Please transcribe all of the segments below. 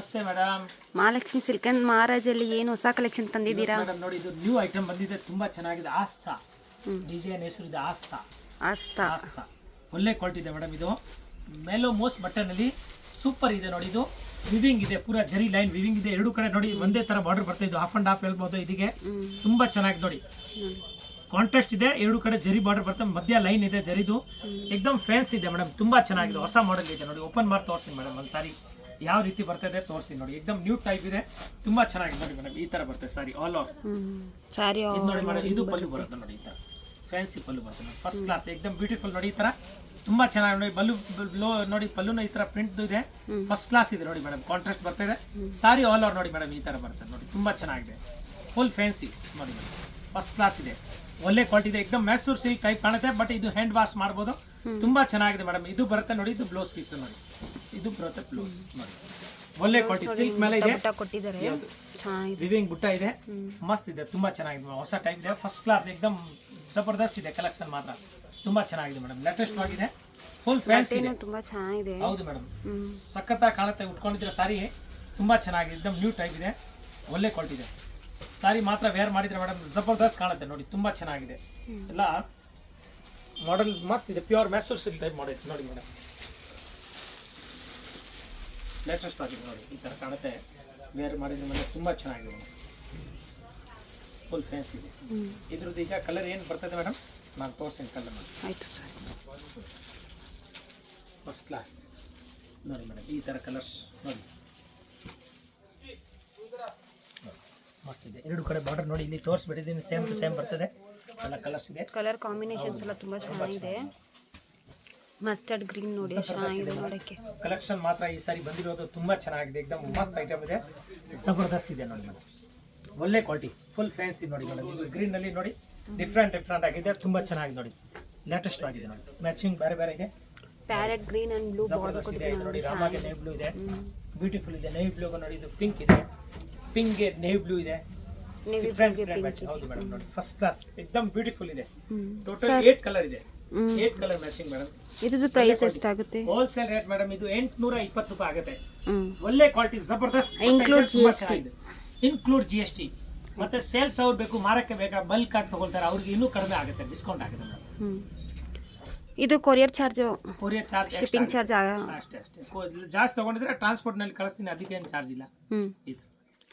ನಮಸ್ತೆ madam. Mahalakshmi silk and ಮಹಾರಾಜಲ್ಲಿ ಏನು ಹೊಸ ಕಲೆಕ್ಷನ್ ತಂದಿದ್ದೀರಾ? ಮೇಡಮ್ ನೋಡಿ, ಇದು ನ್ಯೂ ಐಟಮ್ ಬಂದಿದೆ, ತುಂಬಾ ಚೆನ್ನಾಗಿದೆ. ಆಸ್ತಾ ಡಿಸೈನ್ ಹೆಸರು ಇದೆ. ಆಸ್ತಾ ಒಳ್ಳೆ ಕ್ವಾಲಿಟಿ ಇದೆ ಮೇಡಮ್. ಇದು ಮೆಲೋ ಮೋಸ್ಟ್ ಬಟನ್ ಅಲ್ಲಿ ಸೂಪರ್ ಇದೆ ನೋಡಿ. ಇದು ವಿವಿಂಗ್ ಇದೆ, ಪೂರಾ ಜರಿ ಲೈನ್ ವಿವಿಂಗ್ ಇದೆ. ಎರಡು ಕಡೆ ನೋಡಿ ಒಂದೇ ತರ ಬಾರ್ಡರ್ ಬರ್ತಾ ಇದೆ. ಹಾಫ್ ಅಂಡ್ ಹಾಫ್ ಹೇಳ್ಬೋದು. ಇದಕ್ಕೆ ತುಂಬಾ ಚೆನ್ನಾಗಿ ನೋಡಿ, ಕಾಂಟ್ರಾಸ್ಟ್ ಇದೆ. ಎರಡು ಕಡೆ ಜರಿ ಬಾರ್ಡರ್ ಬರ್ತದೆ, ಮಧ್ಯ ಲೈನ್ ಇದೆ ಜರಿದು. ಎಕ್ದಮ್ ಫ್ಯಾನ್ಸಿ ಇದೆ ಮೇಡಮ್, ತುಂಬಾ ಚೆನ್ನಾಗಿದೆ. ಹೊಸ ಮಾಡೆಲ್ ಇದೆ ನೋಡಿ. ಓಪನ್ ಮಾಡಿ ತೋರಿಸಿ ಮೇಡಮ್ ಒಂದು ಸಾರಿ ಯಾವ ರೀತಿ ಬರ್ತದೆ ತೋರಿಸಿ ನೋಡಿ. ಎಕ್ದಮ್ ನ್ಯೂ ಟೈಪ್ ಇದೆ, ತುಂಬಾ ಚೆನ್ನಾಗಿದೆ ನೋಡಿ ಮೇಡಮ್. ಈ ತರ ಬರ್ತದೆ ಸಾರಿ ಆಲ್ ಓವರ್ ಸಾರಿ ನೋಡಿ ಮೇಡಮ್. ಇದು ಪಲ್ಲು ಬರುತ್ತೆ ನೋಡಿ, ಈ ತರ ಫ್ಯಾನ್ಸಿ ಪಲ್ಲು ಬರ್ತದೆ. ಫಸ್ಟ್ ಕ್ಲಾಸ್ ಎಕ್ದಮ್ ಬ್ಯೂಟಿಫುಲ್ ನೋಡಿ. ಈ ತರ ತುಂಬಾ ಚೆನ್ನಾಗಿ ನೋಡಿ. ಬ್ಲೂ ನೋಡಿ, ಪಲ್ಲುನ ಈ ತರ ಪ್ರಿಂಟ್ ಇದೆ. ಫಸ್ಟ್ ಕ್ಲಾಸ್ ಇದೆ ನೋಡಿ ಮೇಡಮ್. ಕಾಂಟ್ರಾಸ್ಟ್ ಬರ್ತಿದೆ. ಸಾರಿ ಆಲ್ ಓವರ್ ನೋಡಿ ಮೇಡಮ್, ಈ ತರ ಬರ್ತದೆ ನೋಡಿ. ತುಂಬಾ ಚೆನ್ನಾಗಿದೆ, ಫುಲ್ ಫ್ಯಾನ್ಸಿ ನೋಡಿ ಮೇಡಮ್. ಫಸ್ಟ್ ಕ್ಲಾಸ್ ಇದೆ, ಒಳ್ಳೆ ಕ್ವಾಲಿಟಿ ಇದೆ. ಎಕ್ದಮ್ ಮೈಸೂರು ಸಿಲ್ಕ್ ಟೈಪ್ ಕಾಣುತ್ತೆ, ಬಟ್ ಇದು ಹ್ಯಾಂಡ್ ವಾಶ್ ಮಾಡ್ಬೋದು. ತುಂಬಾ ಚೆನ್ನಾಗಿದೆ ಮೇಡಮ್. ಇದು ಬರುತ್ತೆ ನೋಡಿ, ಇದು ಬ್ಲೌಸ್ ಪೀಸ್ ನೋಡಿ. ಇದು ಬರುತ್ತೆ ಬ್ಲೌಸ್ ನೋಡಿ, ಒಳ್ಳೆ ಕ್ವಾಲಿಟಿ ಸಿಲ್ಕ್ ಮೇಲೆ ಇದೆ. ವಿವಿಂಗ್ ಬುಟ್ಟ ಇದೆ, ಮಸ್ತ್ ಇದೆ, ತುಂಬಾ ಚೆನ್ನಾಗಿದೆ. ಹೊಸ ಟೈಪ್ ಇದೆ, ಫಸ್ಟ್ ಕ್ಲಾಸ್ ಎಕ್ದಮ್ ಜಬರ್ದಸ್ತ್ ಇದೆ. ಕಲೆಕ್ಷನ್ ಮಾತ್ರ ತುಂಬಾ ಚೆನ್ನಾಗಿದೆ ಮೇಡಮ್. ಲೇಟೆಸ್ಟ್ ಆಗಿದೆ, ಫುಲ್ ಫ್ಯಾನ್ಸಿ ಇದೆ, ತುಂಬಾ ಚೆನ್ನಾಗಿದೆ. ಹೌದು ಮೇಡಮ್, ಸಖತ್ತಾಗಿ ಕಾಣುತ್ತೆ. ಉಟ್ಕೊಂಡಿದ್ರೆ ಸಾರಿ ತುಂಬಾ ಚೆನ್ನಾಗಿದೆ. ಎಕ್ದಮ್ ನ್ಯೂ ಟೈಪ್ ಇದೆ, ಒಳ್ಳೆ ಕ್ವಾಲಿಟಿ ಇದೆ. ಸಾರಿ ಮಾತ್ರ ವೇರ್ ಮಾಡಿದ್ರೆ ಮೇಡಮ್ ಜಬರ್ದಸ್ತ್ ಕಾಣುತ್ತೆ ನೋಡಿ. ತುಂಬಾ ಚೆನ್ನಾಗಿದೆ. ಎಲ್ಲ ಮಾಡೆಲ್ ಮಸ್ತ್ ಇದೆ. Pure Mysuru silk type model ನೋಡಿ ಮೇಡಮ್. ಲೇಟೆಸ್ಟ್ ಆಗಿದೆ ನೋಡಿ, ಈ ತರ ಕಾಣುತ್ತೆ. ವೇರ್ ಮಾಡಿದ್ರೆ ಮೇಡಮ್ ತುಂಬಾ ಚೆನ್ನಾಗಿದೆ ಮೇಡಮ್. ಫುಲ್ ಫ್ಯಾನ್ಸಿ ಇದೆ. ಇದ್ರದ್ದು ಈಗ ಕಲರ್ ಏನು ಬರ್ತದೆ ಮೇಡಮ್, ನಾನು ತೋರಿಸ್ತೀನಿ ಕಲರ್ ಮಾಡಿ. ಆಯ್ತು ಸರ್. ಫಸ್ಟ್ ಕ್ಲಾಸ್ ನೋಡಿ ಮೇಡಮ್, ಈ ತರ ಕಲರ್ಸ್ ನೋಡಿ, ಮಸ್ತ್ ಇದೆ. ಎರಡು ಕಡೆ ಬಾರ್ಡರ್ ನೋಡಿ, ಇಲ್ಲಿ ತೋರಿಸ್ಬಿಟ್ಟಿದ್ದೀನಿ. ಸೇಮ್ ಟು ಸೇಮ್ ಬರ್ತದೆ. ಎಲ್ಲ ಕಲರ್ಸ್ ಇದೆ. ಕಲರ್ ಕಾಂಬಿನೇಷನ್ಸ್ ಎಲ್ಲ ತುಂಬಾ ಚೆನ್ನಾಗಿದೆ. ಮಸ್ಟರ್ಡ್ ಗ್ರೀನ್ ನೋಡಿ, ಚೆನ್ನಾಗಿದೆ ನೋಡಕ್ಕೆ. ಕಲೆಕ್ಷನ್ ಮಾತ್ರ ಈ ಸಾರಿ ಬಂದಿರೋದು ತುಂಬಾ ಚೆನ್ನಾಗಿದೆ. ಎಕ್ದಮ್ ಮಸ್ತ್ ಐಟಮ್ ಇದೆ, ಜಬರ್ದಸ್ತ್ ಇದೆ ನೋಡಿ ಮೇಡಮ್. ಒಳ್ಳೆ ಕ್ವಾಲಿಟಿ, ಫುಲ್ ಫ್ಯಾನ್ಸಿ ನೋಡಿ ಮೇಡಮ್. ಇದು ಗ್ರೀನ್ ಅಲ್ಲಿ ನೋಡಿ, ಡಿಫ್ರೆಂಟ್ ಆಗಿದೆ. ತುಂಬಾ ಚೆನ್ನಾಗಿದೆ ನೋಡಿ, ಲೇಟೆಸ್ಟ್ ಆಗಿದೆ ನೋಡಿ. ಮ್ಯಾಚಿಂಗ್ ಬೇರೆ ಬೇರೆ ಇದೆ. Parrot green and blue border ಇದೆ ನೋಡಿ. ರಾಮಾಗೆ ನೇವಿ ಬ್ಲೂ ಇದೆ, ಬ್ಯೂಟಿಫುಲ್ ಇದೆ. ನೇವಿ ಬ್ಲೂ ನೋಡಿ, ಇದು ಪಿಂಕ್ ಇದೆ. ಪಿಂಕ್ ನೇವಿ ಬ್ಲೂ ಇದೆ. ಡಿಫ್ರೆಂಟ್ ಹೌದು ಮೇಡಮ್ ನೋಡಿ. ಫಸ್ಟ್ ಕ್ಲಾಸ್ ಎಕ್ದಮ್ ಬ್ಯೂಟಿಫುಲ್ ಇದೆ. ಟೋಟಲ್ 8 ಕಲರ್ ಇದೆ. 8 ಕಲರ್ ಮ್ಯಾಚಿಂಗ್ ಮೇಡಮ್. ಇದ್ರ ಪ್ರೈಸ್ ಎಷ್ಟಾಗುತ್ತೆ? ಹೋಲ್ಸೇಲ್ ರೇಟ್ ಮೇಡಮ್ ಇದು 820 ರೂಪಾಯಿ ಆಗುತ್ತೆ. ಒಳ್ಳೆ ಕ್ವಾಲಿಟಿ, ಜಬರ್ದಸ್ತ್. Include GST. ಮತ್ತೆ ಸೇಲ್ಸ್ ಅವ್ರು ಬೇಕು, ಮಾರಕ್ಕೆ ಬೇಕಾ, ಬಲ್ಕ್ ಆಗಿ ತಗೊಳ್ತಾರೆ, ಅವ್ರಿಗೆ ಇನ್ನೂ ಕಡಿಮೆ ಆಗುತ್ತೆ, ಡಿಸ್ಕೌಂಟ್ ಆಗುತ್ತೆ ಮೇಡಮ್. ಇದು ಕೊರಿಯರ್ ಚಾರ್ಜ್, ಶಿಪ್ಪಿಂಗ್ ಚಾರ್ಜ್ ಅಷ್ಟೇ. ಜಾಸ್ತಿ ತಗೊಂಡಿದ್ರೆ ಟ್ರಾನ್ಸ್ಪೋರ್ಟ್ ನಲ್ಲಿ ಕಳಿಸ್ತೀನಿ, ಅದಕ್ಕೇನು ಚಾರ್ಜ್ ಇಲ್ಲ.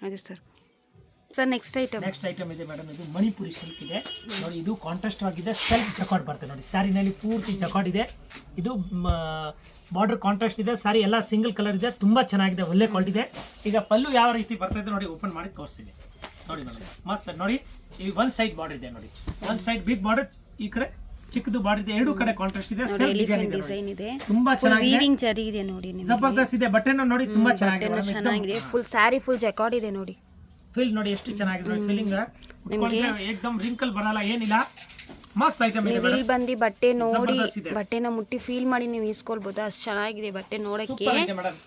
ಅದೇ ಸರ್. ಸರ್ ನೆಕ್ಸ್ಟ್ ಐಟಮ್ ಇದೆ ಮೇಡಮ್. ಇದು ಮಣಿಪುರಿ ಸಿಲ್ಕ್ ಇದೆ ನೋಡಿ. ಇದು ಕಾಂಟ್ರಾಸ್ಟ್ ಆಗಿದೆ, ಸೆಲ್ಫ್ ಜಕಾರ್ಡ್ ಬರ್ತದೆ ನೋಡಿ. ಸ್ಯಾರಿನಲ್ಲಿ ಪೂರ್ತಿ ಜಕಾರ್ಡ್ ಇದೆ. ಇದು ಬಾರ್ಡರ್ ಕಾಂಟ್ರಾಸ್ಟ್ ಇದೆ. ಸಾರಿ ಎಲ್ಲ ಸಿಂಗಲ್ ಕಲರ್ ಇದೆ, ತುಂಬಾ ಚೆನ್ನಾಗಿದೆ, ಒಳ್ಳೆ ಕ್ವಾಲಿಟಿ ಇದೆ. ಈಗ ಪಲ್ಲು ಯಾವ ರೀತಿ ಬರ್ತದೆ ನೋಡಿ, ಓಪನ್ ಮಾಡಿ ತೋರಿಸ್ತೀನಿ ನೋಡಿ ಮೇಡಮ್. ಮಸ್ತ್ ನೋಡಿ. ಈ ಒನ್ ಸೈಡ್ ಬಾರ್ಡರ್ ಇದೆ ನೋಡಿ, ಒನ್ ಸೈಡ್ ಬಿಗ್ ಬಾರ್ಡರ್, ಈ ಕಡೆ ಚಿಕ್ಕದು ಬಾರ್ಡರ್ ಇದೆ. ಎರಡು ಕಡೆ ಕಾಂಟ್ರಾಸ್ಟ್ ಇದೆ. ಡಿಸೈನ್ ಇದೆ, ತುಂಬಾ ಚೆನ್ನಾಗಿದೆ ನೋಡಿ. ಜಬರ್ದಸ್ತ್ ಇದೆ. ಬಟ್ಟೆನ ನೋಡಿ, ತುಂಬಾ ಚೆನ್ನಾಗಿದೆ. ಫುಲ್ ಸ್ಯಾರಿ ಫುಲ್ ಜಕಾರ್ಡ್ ಇದೆ ನೋಡಿ. ಫೀಲ್ ನೋಡಿ ಎಷ್ಟು ಚೆನ್ನಾಗಿದೆ ನೋಡಿ. ಫೀಲಿಂಗ್ ಏಕದಮ್ ರಿಂಕಲ್ ಬರಲ್ಲ, ಏನಿಲ್ಲ. ಮಸ್ತ್ ಐಟಮ್ ಇದೆ. ಇಲ್ಲಿ ಬಂದು ಬಟ್ಟೆ ನೋಡಿ, ಬಟ್ಟೆನ ಮುಟ್ಟಿ ಫೀಲ್ ಮಾಡಿ ನೀವು ಇಸ್ಕೊಳ್ಬಹುದು. ಅಷ್ಟು ಚೆನ್ನಾಗಿದೆ ಬಟ್ಟೆ ನೋಡಕ್ಕೆ ಮೇಡಮ್.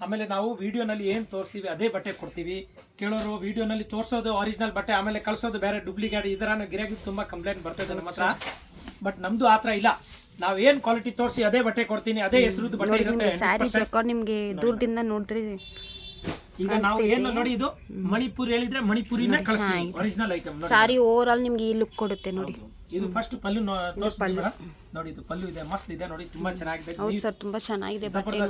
ಆಮೇಲೆ ನಾವು ವಿಡಿಯೋನಲ್ಲಿ ಏನ್ ತೋರಿಸ್ತೀವಿ ಅದೇ ಬಟ್ಟೆ ಕೊಡ್ತೀವಿ. ಕೇಳೋರು ವಿಡಿಯೋನಲ್ಲಿ ತೋರಿಸೋದು ಒರಿಜಿನಲ್ ಬಟ್ಟೆ, ಆಮೇಲೆ ಕಳ್ಸೋದು ಬೇರೆ ಡೂಪ್ಲಿಕೇಟ್. ಇದರ ಗಿರಾಕಿ ತುಂಬಾ ಕಂಪ್ಲೇಂಟ್ ಬರ್ತದೆ ನಮ್ಮ ಹತ್ರ. ಬಟ್ ನಮ್ದು ಆತರ ಇಲ್ಲ. ನಾವ್ ಏನ್ ಕ್ವಾಲಿಟಿ ತೋರಿಸಿ ಅದೇ ಬಟ್ಟೆ ಕೊಡ್ತೀನಿ, ಅದೇ ಹೆಸರುದು ಬಟ್ಟೆ ಇರುತ್ತೆ. ಸ್ಯಾರಿ ಜಕಾರ್ಡ್ ನಿಮ್ಗೆ ದೂರದಿಂದ ನೋಡಿದ್ರೆ ಈಗ ನಾವು ಏನು ನೋಡಿ, ಇದು ಮಣಿಪುರಿ ಹೇಳಿದ್ರೆ ಮಣಿಪುರಿನ ಕಳಿಸ್ತೀವಿ, ಒರಿಜಿನಲ್ ಐಟಮ್. ಸಾರಿ ಓವರ್ ಆಲ್ ನಿಮ್ಗೆ ಈ ಲುಕ್ ಕೊಡುತ್ತೆ ನೋಡಿ. ಇದು ಫಸ್ಟ್ ಪಲ್ಲು ತೋರಿಸ್ತೀನಿ ಮೇಡಮ್ ನೋಡಿ. ಇದು ಪಲ್ಲು ಇದೆ, ಮಸ್ತ್ ಇದೆ ನೋಡಿ, ತುಂಬಾ ಚೆನ್ನಾಗಿದೆ. ಹೌದು ಸರ್, ತುಂಬಾ ಚೆನ್ನಾಗಿದೆ ಬಟ್ಟೆ.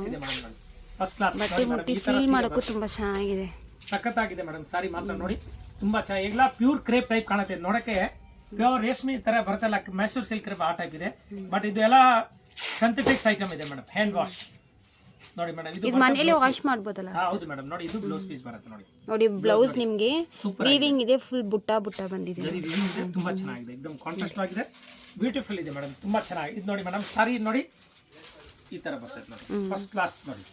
ಫಸ್ಟ್ ಕ್ಲಾಸ್ ಬಟ್ಟೆ ಮುಟ್ಟಿ ಫೀಲ್ ಮಾಡೋಕ್ಕೂ ತುಂಬಾ ಚೆನ್ನಾಗಿದೆ, ಸಖತ್ತಾಗಿದೆ ಮೇಡಮ್. ಸಾರಿ ಮಾತ್ರ ನೋಡಿ, ತುಂಬಾ ಚೆನ್ನಾಗಿ. ಎಲ್ಲ ಪ್ಯೂರ್ ಕ್ರೇಪ್ ಟೈಪ್ ಕಾಣುತ್ತೆ ನೋಡಕ್ಕೆ. ಪ್ಯೂರ್ ರೇಷ್ಮೆ ತರ ಬರ್ತಲ್ಲ, ಮೈಸೂರು ಸಿಲ್ಕ್ ಕ್ರೇಪ್ ಆ ಟೈಪ್ ಇದೆ. ಬಟ್ ಇದು ಎಲ್ಲ ಸಿಂಥೆಟಿಕ್ಸ್ ಐಟಮ್ ಇದೆ ಮೇಡಮ್, ಹ್ಯಾಂಡ್ ವಾಶ್ ನೋಡಿ ಮೇಡಮ್. ಇದು ಮನೆಯಲ್ಲಿ ವಾಶ್ ಮಾಡಬಹುದಲ್ಲ? ಹೌದು ಮೇಡಮ್ ನೋಡಿ. ಇದು ಬ್ಲೌಸ್ ಪೀಸ್ ಬರುತ್ತೆ ನೋಡಿ. ನೋಡಿ ಬ್ಲೌಸ್ ನಿಮಗೆ ವೀವಿಂಗ್ ಇದೆ, ಫುಲ್ ಬುಟ್ಟ ಬಂದಿದೆ. ತುಂಬಾ ಚೆನ್ನಾಗಿದೆ, ಎಕ್ದಮ್ ಕಾಂಟ್ರಾಸ್ಟ್ ಆಗಿದೆ, ಬ್ಯೂಟಿಫುಲ್ ಇದೆ ಮೇಡಮ್. ತುಂಬಾ ಚೆನ್ನಾಗಿದೆ. ಇದು ನೋಡಿ ಮೇಡಮ್, ಸಾರಿ ನೋಡಿ ಈ ತರ ಬರ್ತದೆ ನೋಡಿ. ಫಸ್ಟ್ ಕ್ಲಾಸ್ ನೋಡಿ,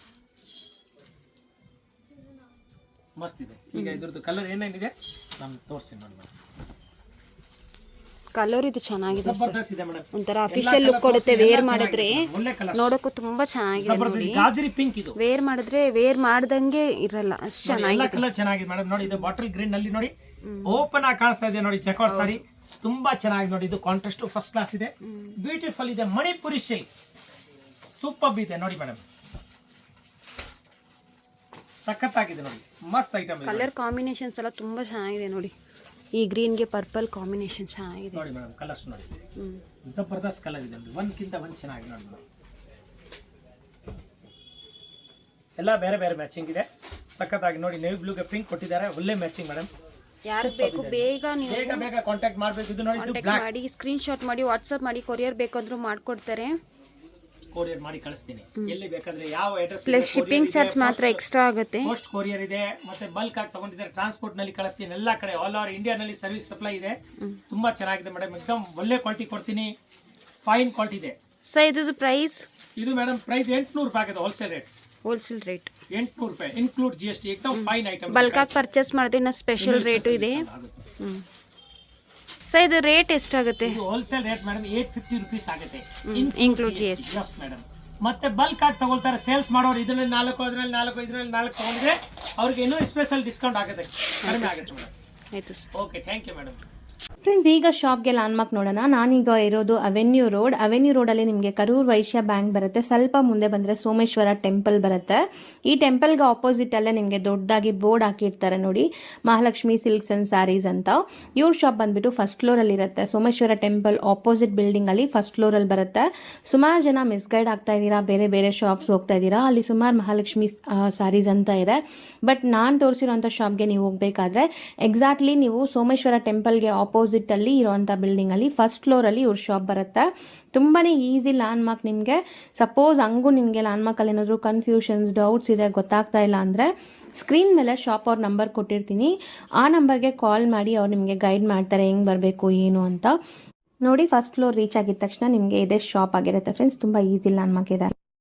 ಮಸ್ತ್ ಇದೆ. ಈಗ ಇದ್ರದ್ದು ಕಲರ್ ಏನೇನಿದೆ ನಾನು ತೋರಿಸ್ತೀನಿ ನೋಡಿ ಮೇಡಮ್. ಕಲರ್ ಇದು ಚೆನ್ನಾಗಿದೆ, ಜಬರ್ದಸ್ತ್ ಇದೆ ಮೇಡಮ್. ಒಂಥರ ಅಫಿಷಿಯಲ್ ಲುಕ್ ಕೊಡುತ್ತೆ. ವೇರ್ ಮಾಡಿದ್ರೆ ನೋಡಕ್ಕೂ ತುಂಬಾ ಚೆನ್ನಾಗಿದೆ ನೋಡಿ. ಗಾಜರಿ ಪಿಂಕ್ ಇದು. ವೇರ್ ಮಾಡಿದ್ರೆ ವೇರ್ ಮಾಡ್ದಂಗೆ ಇರಲ್ಲ, ಅಷ್ಟು ಚೆನ್ನಾಗಿದೆ. ಕಲರ್ ಚೆನ್ನಾಗಿದೆ ಮೇಡಮ್ ನೋಡಿ. ಇದು ಬಾಟಲ್ ಗ್ರೀನ್ ನಲ್ಲಿ ನೋಡಿ, ಓಪನ್ ಆಗಿ ಕಾಣಿಸ್ತಾ ಇದೆ ನೋಡಿ. ಜಕಾರ್ಡ್ ಸಾರಿ ತುಂಬಾ ಚೆನ್ನಾಗಿದೆ ನೋಡಿ. ಇದು ಕಾಂಟ್ರಾಸ್ಟ್ ಫಸ್ಟ್ ಕ್ಲಾಸ್ ಇದೆ, ಬ್ಯೂಟಿಫುಲ್ ಇದೆ. ಮಣಿಪುರಿ ಸಿಲ್ಕ್ ಸೂಪರ್ ಇದೆ ನೋಡಿ ಮೇಡಮ್. ಸಖತ್ತಾಗಿದೆ ನೋಡಿ, ಮಸ್ತ್ ಐಟಮ್ ಇದೆ ಕಲರ್ ಕಾಂಬಿನೇಷನ್ಸ್ ಎಲ್ಲ ತುಂಬ ಚೆನ್ನಾಗಿದೆ ನೋಡಿ. ಈ ಗ್ರೀನ್ಗೆ ಪರ್ಪಲ್ ಕಾಂಬಿನೇಷನ್ ಚೆನ್ನಾಗಿದೆ ನೋಡಿ ಮೇಡಮ್. ಕಲರ್ಸ್ ನೋಡಿ, ಹ್ಞೂ ಜಬರ್ದಸ್ತ್ ಕಲರ್ ಇದೆ ನೋಡಿ, ಒಂದ್ಕಿಂತ ಒಂದು ಚೆನ್ನಾಗಿದೆ ನೋಡಿ ಮೇಡಮ್. ಎಲ್ಲ ಬೇರೆ ಬೇರೆ ಮ್ಯಾಚಿಂಗ್ ಇದೆ, ಸಖತ್ತಾಗಿ ನೋಡಿ. ನೇವಿ ಬ್ಲೂಗೆ ಪಿಂಕ್ ಕೊಟ್ಟಿದ್ದಾರೆ, ಒಳ್ಳೆ ಮ್ಯಾಚಿಂಗ್ ಮೇಡಮ್. ಯಾರು ಬೇಕು ಬೇಗ ನೀವು ಬೇಗ ಕಾಂಟ್ಯಾಕ್ಟ್ ಮಾಡಬೇಕು. ಇದು ನೋಡಿ, ಇದು ಕಾಂಟ್ಯಾಕ್ಟ್ ಮಾಡಿ, ಸ್ಕ್ರೀನ್ ಶಾಟ್ ಮಾಡಿ, ವಾಟ್ಸಪ್ ಮಾಡಿ, ಕೊರಿಯರ್ ಬೇಕಂದ್ರೂ ಮಾಡಿಕೊಡ್ತಾರೆ. ಕೊರಿಯರ್ ಮಾಡಿ ಕಳಿಸ್ತೀನಿ, ಎಲ್ಲಿ ಬೇಕಾದ್ರೆ ಯಾವ ಅಡ್ರೆಸ್. ಪ್ಲಸ್ ಶಿಪ್ಪಿಂಗ್ ಚಾರ್ಜ್ ಮಾತ್ರ ಎಕ್ಸ್ಟ್ರಾ ಆಗುತ್ತೆ. ಪೋಸ್ಟ್ ಕೊರಿಯರ್ ಇದೆ, ಮತ್ತೆ ಬಲ್ಕ್ ಆಗಿ ತಗೊಂಡಿದ್ದಾರೆ, ಟ್ರಾನ್ಸ್ಪೋರ್ಟ್ ನಲ್ಲಿ ಕಳಿಸ್ತೀನಿ. ಎಲ್ಲ ಕಡೆ ಆಲ್ ಓವರ್ ಇಂಡಿಯಾನಲ್ಲಿ ಸರ್ವಿಸ್ ಸಪ್ಲೈ ಇದೆ. ತುಂಬಾ ಚೆನ್ನಾಗಿದೆ ಮೇಡಮ್, ಎಕ್ದಮ್ ಒಳ್ಳೆ ಕ್ವಾಲಿಟಿ ಕೊಡ್ತೀನಿ, ಫೈನ್ ಕ್ವಾಲಿಟಿ ಇದೆ. ಸರ್ ಇದು ಪ್ರೈಸ್? ಇದು ಮೇಡಮ್ ಪ್ರೈಸ್ 800 ರೂಪಾಯಿ ಆಗಿದೆ, ಹೋಲ್ಸೇಲ್ ರೇಟ್. ಹೋಲ್ಸೇಲ್ ರೇಟ್ 800 ರೂಪಾಯಿ ಇನ್ಕ್ಲೂಡ್ GST. ಎಕ್ದಮ್ ಫೈನ್ ಐಟಮ್. ಬಲ್ಕ್ ಆಗಿ ಪರ್ಚೇಸ್ ಮಾಡಿದ್ರೆ ಇನ್ನ ಸ್ಪೆಷಲ್ ರೇಟು ಇದೆ. ಸರ್ ಇದು ರೇಟ್ ಎಷ್ಟಾಗುತ್ತೆ? ಇದು ಹೋಲ್ಸೇಲ್ ರೇಟ್ ಮೇಡಮ್ 850 ರುಪೀಸ್ ಆಗುತ್ತೆ, ಇನ್ಕ್ಲೂಡ್ GST. Yes madam. ಮತ್ತೆ ಬಲ್ಕ್ ಆಗಿ ತಗೊಳ್ತಾರೆ ಸೇಲ್ಸ್ ಮಾಡೋರು, ಇದರಲ್ಲಿ 4 ಅದರಲ್ಲಿ 4 ಇದರಲ್ಲಿ 4 ತಗೊಂಡ್ರೆ ಅವ್ರಿಗೆ ಇನ್ನೂ ಸ್ಪೆಷಲ್ ಡಿಸ್ಕೌಂಟ್ ಆಗುತ್ತೆ, ಕಡಿಮೆ ಆಗುತ್ತೆ ಮೇಡಮ್. ಆಯಿತು sir. Okay, thank you madam. Friends, ಈಗ ಶಾಪ್ಗೆ ಲ್ಯಾಂಡ್ಮಾರ್ಕ್ ನೋಡೋಣ. ನಾನೀಗ ಇರೋದು ಅವೆನ್ಯೂ ರೋಡಲ್ಲಿ ನಿಮಗೆ ಕರೂರ್ ವೈಶ್ಯ ಬ್ಯಾಂಕ್ ಬರುತ್ತೆ. ಸ್ವಲ್ಪ ಮುಂದೆ ಬಂದರೆ ಸೋಮೇಶ್ವರ ಟೆಂಪಲ್ ಬರುತ್ತೆ. ಈ ಟೆಂಪಲ್ಗೆ ಆಪೋಸಿಟಲ್ಲೇ ನಿಮಗೆ ದೊಡ್ಡದಾಗಿ ಬೋರ್ಡ್ ಹಾಕಿರ್ತಾರೆ ನೋಡಿ, ಮಹಾಲಕ್ಷ್ಮಿ ಸಿಲ್ಕ್ಸ್ ಆ್ಯಂಡ್ ಸ್ಯಾರೀಸ್ ಅಂತ. ಇವ್ರ ಶಾಪ್ ಬಂದುಬಿಟ್ಟು ಫಸ್ಟ್ ಫ್ಲೋರಲ್ಲಿ ಇರುತ್ತೆ. ಸೋಮೇಶ್ವರ ಟೆಂಪಲ್ ಆಪೋಸಿಟ್ ಬಿಲ್ಡಿಂಗಲ್ಲಿ ಫಸ್ಟ್ ಫ್ಲೋರಲ್ಲಿ ಬರುತ್ತೆ. ಸುಮಾರು ಜನ ಮಿಸ್ಗೈಡ್ ಆಗ್ತಾ ಇದ್ದೀರಾ, ಬೇರೆ ಬೇರೆ ಶಾಪ್ಸ್ ಹೋಗ್ತಾ ಇದ್ದೀರಾ. ಅಲ್ಲಿ ಸುಮಾರು ಮಹಾಲಕ್ಷ್ಮಿ ಸ್ಯಾರೀಸ್ ಅಂತ ಇದೆ. ಬಟ್ ನಾನು ತೋರಿಸಿರೋಂಥ ಶಾಪ್ಗೆ ನೀವು ಹೋಗಬೇಕಾದ್ರೆ ಎಕ್ಸಾಕ್ಟ್ಲಿ ನೀವು ಸೋಮೇಶ್ವರ ಟೆಂಪಲ್ಗೆ ಆಪೋಸಿಟಲ್ಲಿ ಇರೋವಂಥ ಬಿಲ್ಡಿಂಗಲ್ಲಿ ಫಸ್ಟ್ ಫ್ಲೋರಲ್ಲಿ ಇವ್ರ ಶಾಪ್ ಬರುತ್ತೆ. ತುಂಬಾ ಈಸಿ ಲ್ಯಾಂಡ್ಮಾರ್ಕ್. ನಿಮಗೆ ಸಪೋಸ್ ಹಂಗೂ ನಿಮಗೆ ಲ್ಯಾಂಡ್ಮಾರ್ಕಲ್ಲಿ ಏನಾದರೂ ಕನ್ಫ್ಯೂಷನ್ಸ್, ಡೌಟ್ಸ್ ಇದೆ, ಗೊತ್ತಾಗ್ತಾ ಇಲ್ಲ ಅಂದರೆ ಸ್ಕ್ರೀನ್ ಮೇಲೆ ಶಾಪ್ ಅವ್ರ ನಂಬರ್ ಕೊಟ್ಟಿರ್ತೀನಿ, ಆ ನಂಬರ್ಗೆ ಕಾಲ್ ಮಾಡಿ ಅವ್ರು ನಿಮಗೆ ಗೈಡ್ ಮಾಡ್ತಾರೆ ಹೆಂಗೆ ಬರಬೇಕು ಏನು ಅಂತ. ನೋಡಿ, ಫಸ್ಟ್ ಫ್ಲೋರ್ ರೀಚ್ ಆಗಿದ ತಕ್ಷಣ ನಿಮಗೆ ಇದೇ ಶಾಪ್ ಆಗಿರುತ್ತೆ ಫ್ರೆಂಡ್ಸ್. ತುಂಬ ಈಸಿ ಲ್ಯಾಂಡ್ಮಾರ್ಕ್ ಇದೆ.